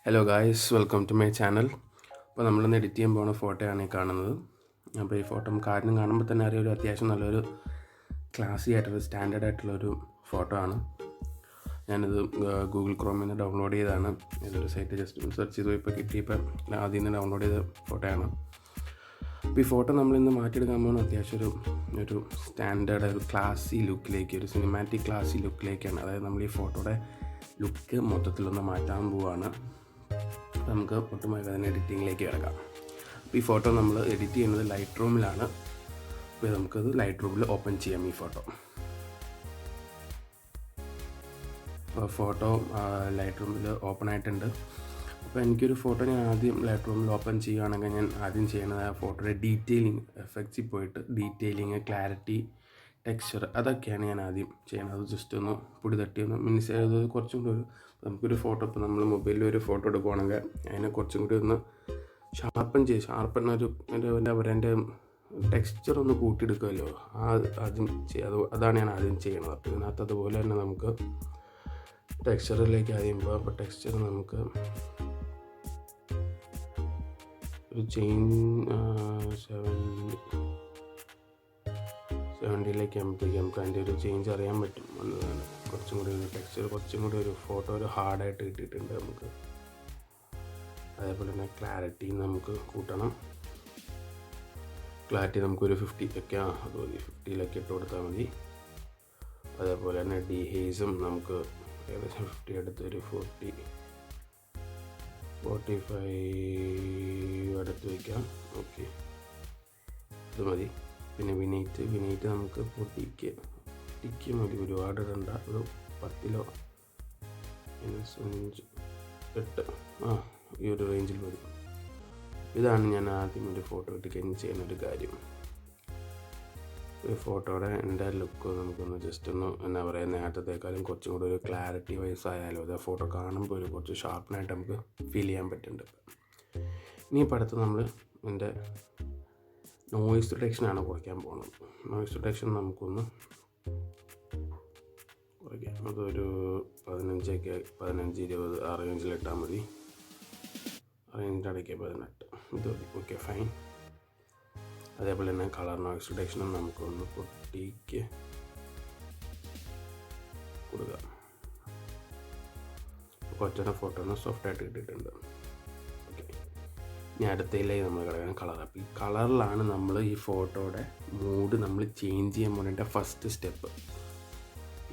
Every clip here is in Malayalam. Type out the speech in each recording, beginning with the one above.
Hello guys, welcome to my channel. അപ്പോൾ നമ്മളിന്ന് എഡിറ്റ് ചെയ്യാൻ പോകുന്ന ഫോട്ടോയാണ് ഈ കാണുന്നത്. അപ്പോൾ ഈ ഫോട്ടോ കാരണം കാണുമ്പോൾ തന്നെ അറിയാം, ഒരു അത്യാവശ്യം നല്ലൊരു ക്ലാസി ആയിട്ടൊരു സ്റ്റാൻഡേർഡ് ആയിട്ടുള്ളൊരു ഫോട്ടോ ആണ്. ഞാനിത് ഗൂഗിൾ ക്രോമിൽ നിന്ന് ഡൗൺലോഡ് ചെയ്തതാണ്. ഇതൊരു സൈറ്റ് ജസ്റ്റ് സെർച്ച് ചെയ്തു ഇപ്പോൾ കിട്ടിയപ്പോൾ ആദ്യം നിന്ന് ഡൗൺലോഡ് ചെയ്ത ഫോട്ടോയാണ്. അപ്പോൾ ഈ ഫോട്ടോ നമ്മളിന്ന് മാറ്റിയെടുക്കാൻ പോകുന്ന അത്യാവശ്യം ഒരു സ്റ്റാൻഡേർഡ് ഒരു ക്ലാസി ലുക്കിലേക്ക്, ഒരു സിനിമാറ്റിക് ക്ലാസി ലുക്കിലേക്കാണ്. അതായത് നമ്മൾ ഈ ഫോട്ടോയുടെ ലുക്ക് മൊത്തത്തിലൊന്ന് മാറ്റാൻ പോവുകയാണ്. നമുക്ക് ഒട്ടുമായി അതിന് എഡിറ്റിങ്ങിലേക്ക് കിടക്കാം. അപ്പോൾ ഈ ഫോട്ടോ നമ്മൾ എഡിറ്റ് ചെയ്യുന്നത് ലൈറ്റ് റൂമിലാണ്. അപ്പോൾ നമുക്കത് ലൈറ്റ് റൂമിൽ ഓപ്പൺ ചെയ്യാം. ഈ ഫോട്ടോ ലൈറ്റ് റൂമിൽ ഓപ്പൺ ആയിട്ടുണ്ട്. അപ്പോൾ എനിക്കൊരു ഫോട്ടോ ഞാൻ ആദ്യം ലൈറ്റ് റൂമിൽ ഓപ്പൺ ചെയ്യുകയാണെങ്കിൽ ഞാൻ ആദ്യം ചെയ്യുന്നത് ആ ഫോട്ടോയുടെ ഡീറ്റെയിലിംഗ് എഫക്ട്സിൽ പോയിട്ട് ഡീറ്റെയിലിംഗ്, ക്ലാരിറ്റി, ടെക്സ്ചർ അതൊക്കെയാണ് ഞാൻ ആദ്യം ചെയ്യുന്നത്. അത് ജസ്റ്റ് ഒന്ന് പൊടി തട്ടി ഒന്ന് മിനിസ് ചെയ്ത് കുറച്ചും കൂടി നമുക്കൊരു ഫോട്ടോ ഇപ്പോൾ നമ്മൾ മൊബൈലിൽ ഒരു ഫോട്ടോ എടുക്കുകയാണെങ്കിൽ അതിനെ കുറച്ചും കൂടി ഒന്ന് ഷാർപ്പൻ എന്താ പറയുക, എൻ്റെ ടെക്സ്ചർ ഒന്ന് കൂട്ടിയെടുക്കുമല്ലോ, ആദ്യം അതാണ് ഞാൻ ആദ്യം ചെയ്യണത്. അപ്പോൾ ഇതിനകത്ത് അതുപോലെ തന്നെ നമുക്ക് ടെക്സ്ചറിലേക്ക് ആദ്യം പോകാം. അപ്പോൾ ടെക്സ്ചർ നമുക്ക് ഒരു 70ലേക്ക് ആകുമ്പോഴത്തേക്ക് നമുക്ക് അതിൻ്റെ ഒരു ചേഞ്ച് അറിയാൻ പറ്റും എന്നതാണ്. കുറച്ചും കൂടി ഒരു ടെക്സ്ചർ, കുറച്ചും കൂടി ഒരു ഫോട്ടോ ഒരു ഹാർഡായിട്ട് കിട്ടിയിട്ടുണ്ട് നമുക്ക്. അതേപോലെ തന്നെ ക്ലാരിറ്റി നമുക്ക് കൂട്ടണം. ക്ലാരിറ്റി നമുക്കൊരു 50 ഒക്കെ അത് മതി, 50ലേക്ക് ഇട്ട് കൊടുത്താൽ മതി. അതേപോലെ തന്നെ ഡീഹേസും നമുക്ക് ഏകദേശം 50 അടുത്ത് ഒരു 45 അടുത്ത് വയ്ക്കാം. ഓക്കെ, ഇത് മതി. പിന്നെ വിനീറ്റ് നമുക്ക് പൊട്ടിക്ക് മതി, ഒരുപാട് ഇടണ്ട. ഒരു 10 -8 ഈ ഒരു റേഞ്ചിൽ മതി. ഇതാണ് ഞാൻ ആദ്യം ഒരു ഫോട്ടോ ഇട്ട് കഴിഞ്ഞ് ചെയ്യുന്നൊരു കാര്യം. ഒരു ഫോട്ടോയുടെ എൻ്റെ ലുക്ക് നമുക്കൊന്ന് ജസ്റ്റ് ഒന്ന് എന്താ പറയുക, നേരത്തേക്കാളും കുറച്ചും കൂടി ഒരു ക്ലാരിറ്റി വൈസ് ആയാലും അത് ഫോട്ടോ കാണുമ്പോൾ ഒരു കുറച്ച് ഷാർപ്പനായിട്ട് നമുക്ക് ഫീൽ ചെയ്യാൻ പറ്റുന്നുണ്ട്. ഇനി ഇപ്പോൾ അടുത്ത് നമ്മൾ എൻ്റെ നോയിസ് റിഡക്ഷനാണ് കുറയ്ക്കാൻ പോകുന്നത്. നോയിസ് റിഡക്ഷൻ നമുക്കൊന്ന് കുറയ്ക്കാം. അതൊരു 15-20 ആ റേഞ്ചിലിട്ടാൽ മതി. റേഞ്ചിൻ്റെ അടയ്ക്ക് 18 ഇത് മതി. Okay, fine. അതേപോലെ തന്നെ കളർ നോയിസ് റിഡക്ഷനും നമുക്കൊന്ന് പൊട്ടിക്ക് കൊടുക്കാം. കുറച്ചൊരു ഫോട്ടോ ഒന്ന് സോഫ്റ്റായിട്ട് കിട്ടിയിട്ടുണ്ട്. ഇനി അടുത്തയിലേക്ക് നമ്മൾ കിടക്കാൻ കളർ. അപ്പോൾ ഈ കളറിലാണ് നമ്മൾ ഈ ഫോട്ടോയുടെ മൂഡ് നമ്മൾ ചേഞ്ച് ചെയ്യാൻ പോകേണ്ട ഫസ്റ്റ് സ്റ്റെപ്പ്.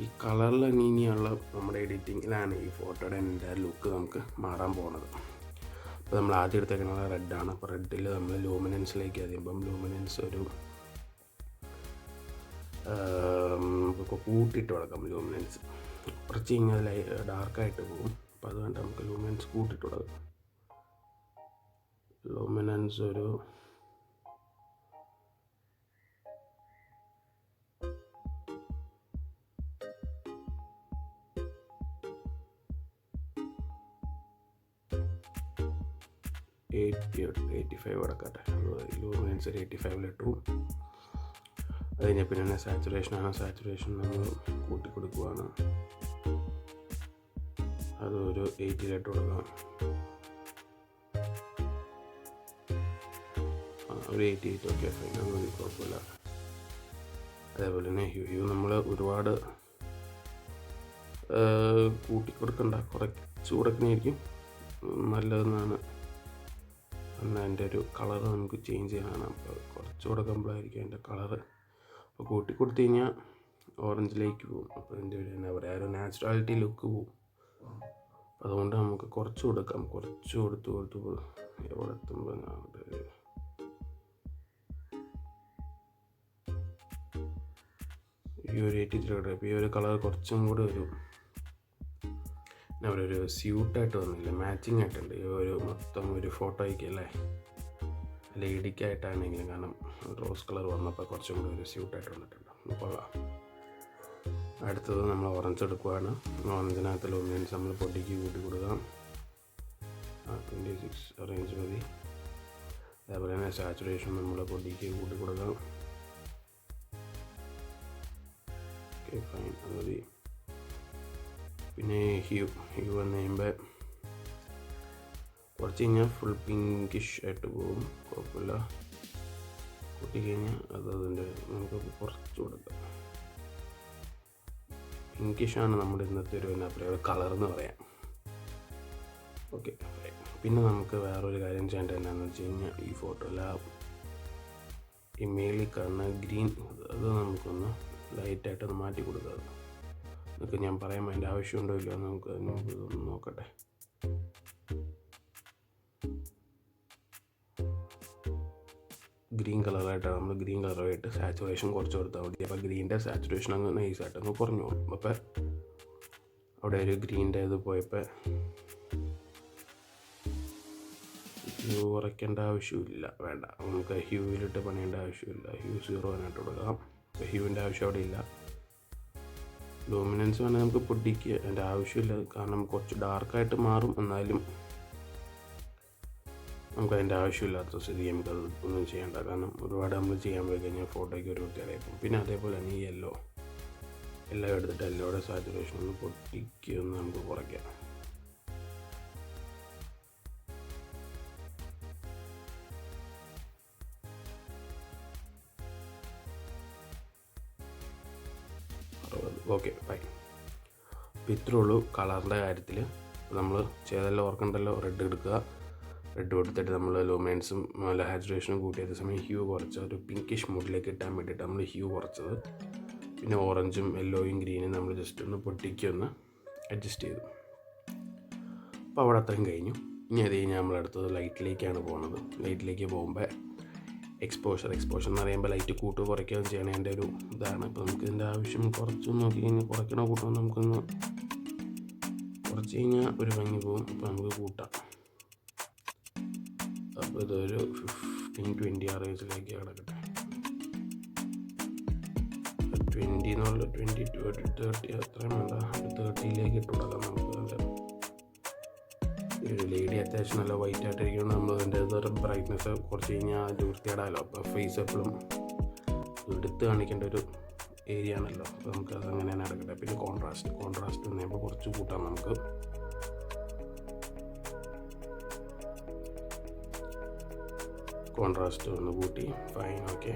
ഈ കളറിൽ ഇനിയുള്ള നമ്മുടെ എഡിറ്റിങ്ങിലാണ് ഈ ഫോട്ടോയുടെ എൻ്റെ ലുക്ക് നമുക്ക് മാറാൻ പോകുന്നത്. അപ്പോൾ നമ്മൾ ആദ്യം എടുത്തേക്കുന്നത് റെഡാണ്. അപ്പോൾ റെഡിൽ നമ്മൾ ലൂമിനൻസിലേക്ക് ആദ്യം ലൂമിനൻസ് ഒരു കൂട്ടിയിട്ട് കൊടുക്കാം. ലൂമിനൻസ് കുറച്ച് കഴിഞ്ഞാൽ ഡാർക്കായിട്ട് പോകും. അപ്പോൾ അതുകൊണ്ട് നമുക്ക് ലൂമിനൻസ് കൂട്ടിയിട്ട് കൊടുക്കാം. ലൂമിനൻസ് ഒരു 85 കൊടുക്കട്ടെ. ലൂമിനൻസ് ഒരു 85-ലിട്ടു. അത് കഴിഞ്ഞാൽ പിന്നെ സാച്ചുറേഷൻ നമ്മൾ കൂട്ടി കൊടുക്കുകയാണ്. അതൊരു 80-ലിട്ട് കൊടുക്കാം. ഒരു 88. ഓക്കെ, ഫൈൻ, അതൊന്നും കുഴപ്പമില്ല. അതേപോലെ തന്നെ ഹ്യൂ നമ്മൾ ഒരുപാട് കൂട്ടിക്കൊടുക്കണ്ട, കുറച്ച് കൊടുക്കുന്നതായിരിക്കും നല്ലതെന്നാണ്. എന്നാൽ അതിൻ്റെ ഒരു കളർ നമുക്ക് ചേഞ്ച് ചെയ്യാനാണ്. അപ്പോൾ കുറച്ച് കൊടുക്കുമ്പോഴായിരിക്കും അതിൻ്റെ കളറ്. അപ്പോൾ കൂട്ടിക്കൊടുത്തു കഴിഞ്ഞാൽ ഓറഞ്ചിലേക്ക് പോകും. അപ്പോൾ അതിൻ്റെ ഒരു എന്താ പറയുക, ഒരു നാച്ചുറാലിറ്റി ലുക്ക് പോകും. അതുകൊണ്ട് നമുക്ക് കുറച്ച് കൊടുക്കാം. കുറച്ച് കൊടുത്ത് എവിടെ എത്തുമ്പോൾ ഈ ഒരു 83. അപ്പോൾ ഈ ഒരു കളർ കുറച്ചും കൂടി ഒരു എന്താ പറയുക, ഒരു സ്യൂട്ടായിട്ട് വന്നില്ല, മാച്ചിങ് ആയിട്ടുണ്ട്. ഈ ഒരു മൊത്തം ഒരു ഫോട്ടോയ്ക്ക് അല്ലേ, ലേഡിക്കായിട്ടാണെങ്കിലും, കാരണം റോസ് കളർ വന്നപ്പോൾ കുറച്ചും കൂടി ഒരു സ്യൂട്ടായിട്ട് വന്നിട്ടുണ്ട്. കൊള്ളാം. അടുത്തത് നമ്മൾ ഓറഞ്ച് എടുക്കുകയാണ്. ഓറഞ്ചിനകത്ത് ലൂമിനൻസ് നമ്മൾ പൊടിക്ക് കൂട്ടി കൊടുക്കാം. 26 റേഞ്ച് മതി. അതേപോലെ തന്നെ സാച്ചുറേഷൻ നമ്മൾ പൊടിക്ക് കൂട്ടി കൊടുക്കാം. ഓക്കെ, ഫൈൻ, അത് മതി. പിന്നെ ഹ്യൂ വന്നു കഴിയുമ്പോൾ കുറച്ച് കഴിഞ്ഞാൽ ഫുൾ പിങ്കിഷ് ആയിട്ട് പോകും, കുഴപ്പമില്ല. കൂട്ടിക്കഴിഞ്ഞാൽ അതിൻ്റെ നമുക്ക് കുറച്ച് കൊടുക്കാം. പിങ്കിഷാണ് നമ്മുടെ ഇന്നത്തെ ഒരു എന്നാ പറയുക കളറെന്ന് പറയാം. ഓക്കെ. പിന്നെ നമുക്ക് വേറൊരു കാര്യം ചെയ്യേണ്ടത് എന്താണെന്ന് വെച്ച് കഴിഞ്ഞാൽ ഈ ഫോട്ടോയിലെ ഈ മേളിൽ കാണുന്ന ഗ്രീൻ അത് നമുക്കൊന്ന് ലൈറ്റായിട്ടൊന്ന് മാറ്റി കൊടുക്കുക. അതൊക്കെ ഞാൻ പറയാൻ അതിൻ്റെ ആവശ്യമുണ്ടോ ഇല്ലയോ നമുക്ക് ഇതൊന്ന് നോക്കട്ടെ. ഗ്രീൻ കളറായിട്ടാണ് നമ്മൾ ഗ്രീൻ കളറായിട്ട് സാച്ചുറേഷൻ കുറച്ച് കൊടുത്താൽ മതി. അപ്പോൾ ഗ്രീൻ്റെ സാച്ചുറേഷൻ അങ്ങ് നൈസായിട്ടൊന്ന് കുറഞ്ഞു പോകും. അപ്പോൾ അവിടെ ഒരു ഗ്രീൻ്റെ ഇത് പോയപ്പോൾ ഹ്യൂ കുറയ്ക്കേണ്ട ആവശ്യമില്ല, വേണ്ട. നമുക്ക് ഹ്യൂവിലിട്ട് പണിയേണ്ട ആവശ്യമില്ല. ഹ്യൂ 0 ആയിട്ട് കൊടുക്കാം. ഹ്യൂവിൻ്റെ ആവശ്യം അവിടെ ഇല്ല. ലൂമിനൻസ് വേണമെങ്കിൽ നമുക്ക് പൊട്ടിക്കുക, അതിൻ്റെ ആവശ്യമില്ല. കാരണം കുറച്ച് ഡാർക്കായിട്ട് മാറും, എന്നാലും നമുക്കതിൻ്റെ ആവശ്യമില്ലാത്ത സ്ഥിതി നമുക്കത് ഒന്നും ചെയ്യേണ്ട. കാരണം ഒരുപാട് നമ്മൾ ചെയ്യാൻ പോയി കഴിഞ്ഞാൽ ഫോട്ടോയ്ക്ക് ഒരു വൃത്തിയായിരിക്കും. പിന്നെ അതേപോലെ തന്നെ ഈ യെല്ലോ എടുത്തിട്ട് യെല്ലോയുടെ സാച്ചുറേഷൻ ഒന്ന് പൊട്ടിക്കൊന്ന് നമുക്ക് കുറയ്ക്കാം. Okay, fine. അപ്പോൾ ഇത്രേ ഉള്ളൂ കളറിൻ്റെ കാര്യത്തിൽ. നമ്മൾ ചെയ്തല്ലോ, ഓർക്കണ്ടല്ലോ. റെഡ് എടുക്കുക. റെഡ് കൊടുത്തിട്ട് നമ്മൾ ലൂമിനൻസും സാച്ചുറേഷനും കൂട്ടിയത് സമയം ഹ്യൂ കുറച്ച് ഒരു പിങ്കിഷ് മൂഡിലേക്ക് ഇട്ടാൻ വേണ്ടിയിട്ട് നമ്മൾ ഹ്യൂ കുറച്ചത്. പിന്നെ ഓറഞ്ചും യെല്ലോയും ഗ്രീനും നമ്മൾ ജസ്റ്റ് ഒന്ന് പൊട്ടിക്കൊന്ന് അഡ്ജസ്റ്റ് ചെയ്തു. അപ്പോൾ അവിടെ അത്രയും കഴിഞ്ഞു. ഇനി അത് കഴിഞ്ഞാൽ നമ്മളടുത്തത് ലൈറ്റിലേക്കാണ് പോകുന്നത്. ലൈറ്റിലേക്ക് പോകുമ്പോൾ എക്സ്പോഷർ എന്ന് പറയുമ്പോൾ ലൈറ്റ് കൂട്ടുക കുറയ്ക്കുകയും ചെയ്യണതിൻ്റെ ഒരു ഇതാണ്. ഇപ്പോൾ നമുക്ക് ഇതിൻ്റെ ആവശ്യം കുറച്ചൊന്ന് നോക്കി കഴിഞ്ഞാൽ കുറയ്ക്കണോ കൂട്ടണോ നമുക്കൊന്ന് കുറച്ച് കഴിഞ്ഞാൽ ഒരു ഭംഗി പോകും. അപ്പോൾ നമുക്ക് കൂട്ടാം. അപ്പോൾ ഇതൊരു 15-20 ആ റേഞ്ചിലേക്ക് കിടക്കട്ടെ. 20 എന്നുള്ള 20 to 30 അത്രയും വേണ്ട, 30യിലേക്ക് ഇട്ട് കൊടുക്കാം. നമുക്ക് അതിൻ്റെ ഒരു ലേഡി അത്യാവശ്യം നല്ല വൈറ്റ് ആയിട്ടിരിക്കുന്നത് നമ്മൾ അതിൻ്റെ ഇതൊരു ബ്രൈറ്റ്നെസ് കുറച്ച് കഴിഞ്ഞാൽ അതിൻ്റെ വൃത്തിയാടാമല്ലോ. അപ്പോൾ ഫേസ് എപ്പോഴും എടുത്ത് കാണിക്കേണ്ട ഒരു ഏരിയ ആണല്ലോ. അപ്പോൾ നമുക്ക് അതങ്ങനെ തന്നെ എടുക്കട്ടെ. പിന്നെ കോൺട്രാസ്റ്റ് വന്നപ്പോൾ കുറച്ച് കൂട്ടാം നമുക്ക്. കോൺട്രാസ്റ്റ് ഒന്ന് കൂട്ടി, ഫൈൻ, ഓക്കെ.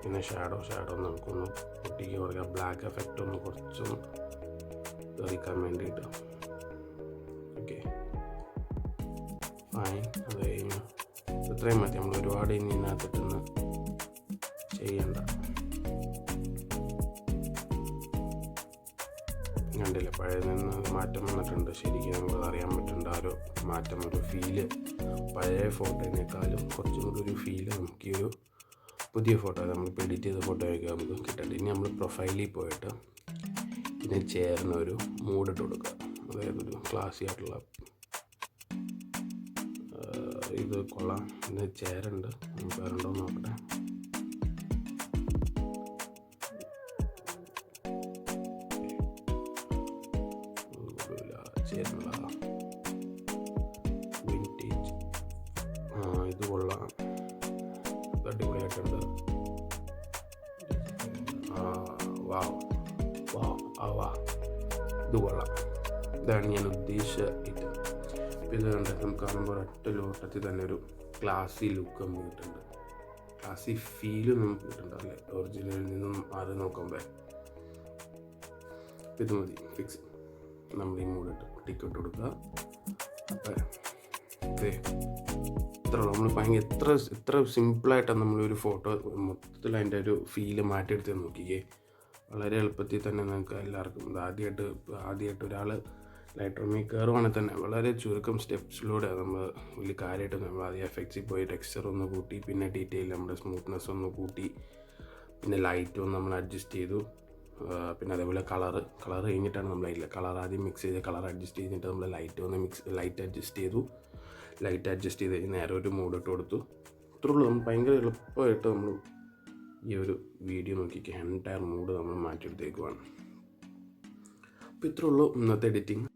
പിന്നെ ഷാഡോ നമുക്കൊന്ന് കൂട്ടിക്ക് കുറയ്ക്കാം. ബ്ലാക്ക് എഫക്റ്റ് ഒന്ന് കുറച്ചൊന്ന് തെറിക്കാൻ വേണ്ടിയിട്ട്. Okay, fine. അത് കഴിഞ്ഞു. ഇത്രയും മതി. നമ്മൾ ഒരുപാട് ഇനി ഇതിനകത്തിട്ടൊന്ന് ചെയ്യണ്ട. കണ്ടില്ല, പഴയ നിന്ന് മാറ്റം വന്നിട്ടുണ്ട്. ശരിക്കും നമുക്ക് അറിയാൻ പറ്റുന്നുണ്ട് ആ ഒരു മാറ്റം, ഒരു ഫീല്. പഴയ ഫോട്ടോയിനേക്കാളും കുറച്ചും കൂടി ഒരു ഫീല് നമുക്ക് ഈ ഒരു പുതിയ ഫോട്ടോ, നമ്മളിപ്പോൾ എഡിറ്റ് ചെയ്ത ഫോട്ടോയൊക്കെ നമുക്ക് കിട്ടേണ്ടത്. ഇനി നമ്മൾ പ്രൊഫൈലിൽ പോയിട്ട് ഇതിന് ചേർന്ന ഒരു മൂഡിട്ട് കൊടുക്കുക. അതായത് ഒരു ക്ലാസി ആയിട്ടുള്ള ഇത് കൊള്ളാം. ഇതിന് ചേരുണ്ട്, നമുക്ക് വേറെണ്ടോ നോക്കട്ടെ. ചേരുന്നില്ല. വിൻറ്റേജ്, ഇത് കൊള്ളാം, അടിപൊളിയായിട്ടുണ്ട്. ഇത് കൊള്ളാം. ഇതാണ് ഞാൻ ഉദ്ദേശിച്ച ഐറ്റം. അപ്പോൾ ഇത് കണ്ട് നമുക്ക് കാണുമ്പോൾ ഒറ്റ ലോട്ടത്തിൽ തന്നെ ഒരു ക്ലാസി ലുക്ക് നമുക്ക് കിട്ടുന്നുണ്ട്, ക്ലാസി ഫീലും നമുക്ക് കിട്ടുന്നുണ്ട് അല്ലേ, ഒറിജിനലിൽ നിന്നും മാറി നോക്കുമ്പോൾ. ഇത് മതി, ഫിക്സ്. നമ്മൾ ഈ മൂടിട്ട് ടിക്കറ്റ് കൊടുക്കുക. അപ്പം ഇത്ര നമ്മൾ ഭയങ്കര എത്ര സിമ്പിളായിട്ടാണ് നമ്മളൊരു ഫോട്ടോ മൊത്തത്തിൽ അതിൻ്റെ ഒരു ഫീല് മാറ്റിയെടുത്ത് നോക്കിക്കേ. വളരെ എളുപ്പത്തിൽ തന്നെ നിങ്ങൾക്ക് എല്ലാവർക്കും ഇത് ആദ്യമായിട്ട് ഒരാൾ ലൈറ്റ്റൂമിൽ കയറുവാണെങ്കിൽ തന്നെ വളരെ ചുരുക്കം സ്റ്റെപ്സിലൂടെ നമ്മൾ വലിയ കാര്യമായിട്ട് നമ്മൾ ആദ്യം എഫക്ട്സിൽ പോയി ടെക്സ്ചർ ഒന്ന് കൂട്ടി, പിന്നെ ഡീറ്റെയിൽ നമ്മുടെ സ്മൂത്ത്നെസ് ഒന്ന് കൂട്ടി, പിന്നെ ലൈറ്റ് ഒന്ന് നമ്മൾ അഡ്ജസ്റ്റ് ചെയ്തു. പിന്നെ അതേപോലെ കളർ കഴിഞ്ഞിട്ടാണ് നമ്മൾ കളർ ആദ്യം മിക്സ് ചെയ്ത് കളർ അഡ്ജസ്റ്റ് ചെയ്തിട്ട് നമ്മൾ ലൈറ്റ് അഡ്ജസ്റ്റ് ചെയ്ത് നേരെ ഒരു മൂഡിട്ട് കൊടുത്തു. ഇത്രയുള്ളൂ. നമ്മൾ ഭയങ്കര എളുപ്പമായിട്ട് നമ്മൾ ഈ ഒരു വീഡിയോ നോക്കിക്കുക, എൻറ്റയർ മൂഡ് നമ്മൾ മാറ്റിയെടുത്തേക്കുവാണ്. അപ്പോൾ ഇത്രയുള്ളൂ ഇന്നത്തെ എഡിറ്റിംഗ്.